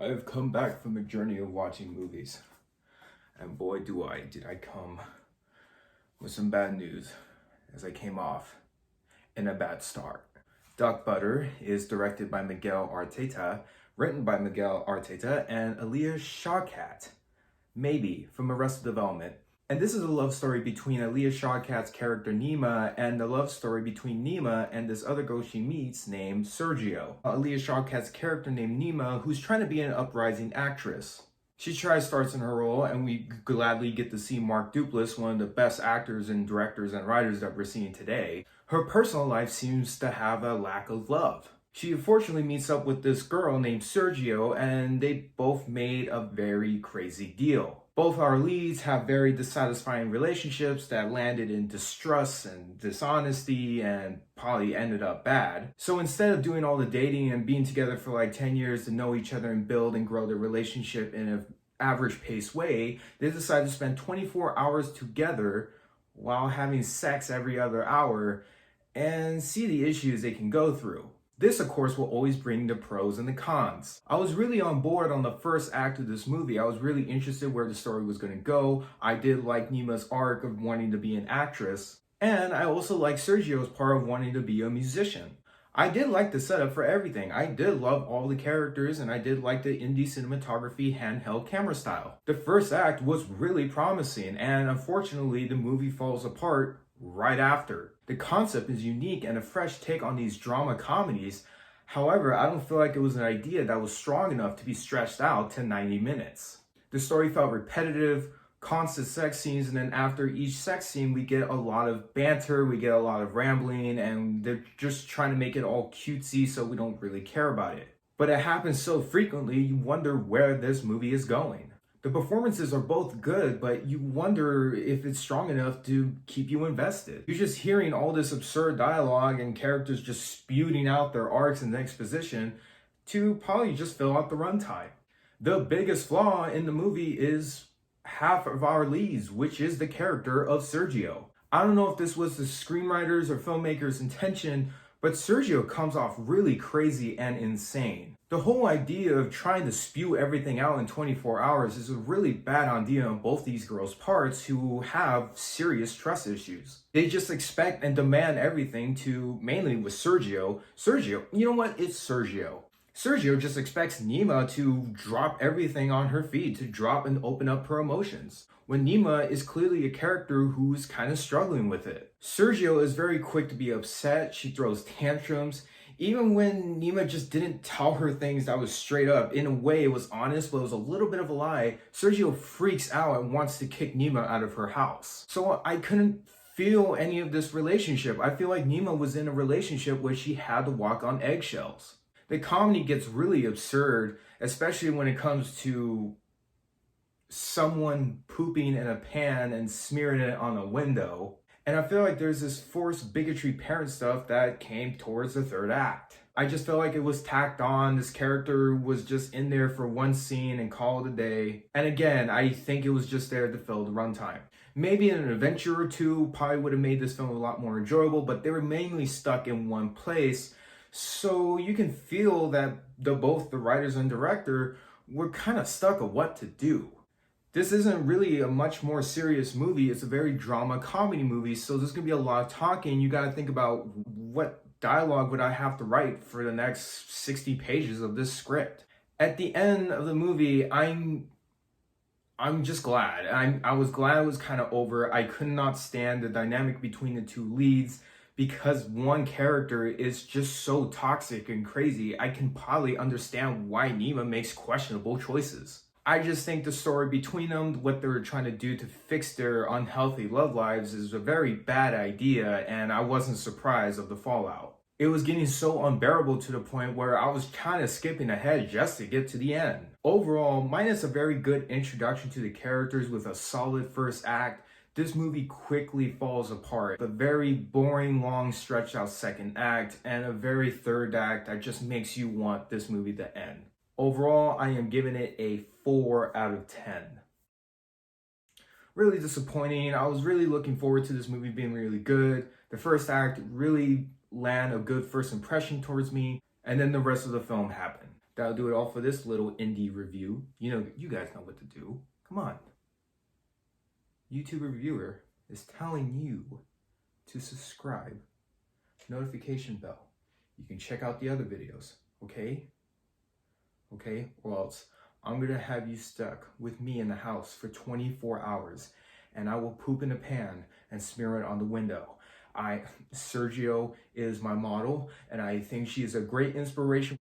I have come back from a journey of watching movies, and boy did I come with some bad news as I came off in a bad start. Duck Butter is directed by Miguel Arteta, written by Miguel Arteta and Elia Shawkat, maybe from Arrested Development. And this is a love story between Elia Shawkat's character Nima and the love story between Nima and this other girl she meets named Sergio. Elia Shawkat's character named Nima, who's trying to be an uprising actress. She starts in her role, and we gladly get to see Mark Duplass, one of the best actors and directors and writers that we're seeing today. Her personal life seems to have a lack of love. She unfortunately meets up with this girl named Sergio, and they both made a very crazy deal. Both our leads have very dissatisfying relationships that landed in distrust and dishonesty and probably ended up bad. So instead of doing all the dating and being together for like 10 years to know each other and build and grow their relationship in an average pace way, they decide to spend 24 hours together while having sex every other hour and see the issues they can go through. This, of course, will always bring the pros and the cons. I was really on board on the first act of this movie. I was really interested where the story was going to go. I did like Nima's arc of wanting to be an actress. And I also liked Sergio's part of wanting to be a musician. I did like the setup for everything. I did love all the characters, and I did like the indie cinematography handheld camera style. The first act was really promising, and unfortunately the movie falls apart right after. The concept is unique and a fresh take on these drama comedies. However, I don't feel like it was an idea that was strong enough to be stretched out to 90 minutes. The story felt repetitive, constant sex scenes, and then after each sex scene we get a lot of banter, we get a lot of rambling, and they're just trying to make it all cutesy so we don't really care about it. But it happens so frequently, you wonder where this movie is going. The performances are both good, but you wonder if it's strong enough to keep you invested. You're just hearing all this absurd dialogue and characters just spewing out their arcs and exposition to probably just fill out the runtime. The biggest flaw in the movie is half of our leads, which is the character of Sergio. I don't know if this was the screenwriters or filmmakers' intention, but Sergio comes off really crazy and insane. The whole idea of trying to spew everything out in 24 hours is a really bad idea on both these girls' parts who have serious trust issues. They just expect and demand everything to, mainly with Sergio, you know what? It's Sergio. Sergio just expects Nima to drop everything on her feet, to drop and open up her emotions, when Nima is clearly a character who's kind of struggling with it. Sergio is very quick to be upset, she throws tantrums. Even when Nima just didn't tell her things that was straight up, in a way it was honest, but it was a little bit of a lie, Sergio freaks out and wants to kick Nima out of her house. So I couldn't feel any of this relationship. I feel like Nima was in a relationship where she had to walk on eggshells. The comedy gets really absurd, especially when it comes to someone pooping in a pan and smearing it on a window. And I feel like there's this forced bigotry parent stuff that came towards the third act. I just felt like it was tacked on. This character was just in there for one scene and called it a day. And again, I think it was just there to fill the runtime. Maybe an adventure or two probably would have made this film a lot more enjoyable, but they were mainly stuck in one place. So you can feel that both the writers and director were kind of stuck on what to do. This isn't really a much more serious movie. It's a very drama comedy movie. So there's going to be a lot of talking. You got to think about what dialogue would I have to write for the next 60 pages of this script. At the end of the movie, I'm just glad. I was glad it was kind of over. I could not stand the dynamic between the two leads because one character is just so toxic and crazy. I can probably understand why Nima makes questionable choices. I just think the story between them, what they were trying to do to fix their unhealthy love lives, is a very bad idea, and I wasn't surprised of the fallout. It was getting so unbearable to the point where I was kind of skipping ahead just to get to the end. Overall, minus a very good introduction to the characters with a solid first act, this movie quickly falls apart. A very boring, long, stretched out second act, and a very third act that just makes you want this movie to end. Overall, I am giving it a 4 out of 10. Really disappointing. I was really looking forward to this movie being really good. The first act really landed a good first impression towards me, and then the rest of the film happened. That'll do it all for this little indie review. You know, you guys know what to do. Come on. YouTube reviewer is telling you to subscribe, notification bell. You can check out the other videos, okay? Okay, or else I'm gonna have you stuck with me in the house for 24 hours and I will poop in a pan and smear it on the window. Sergio is my model and I think she is a great inspiration.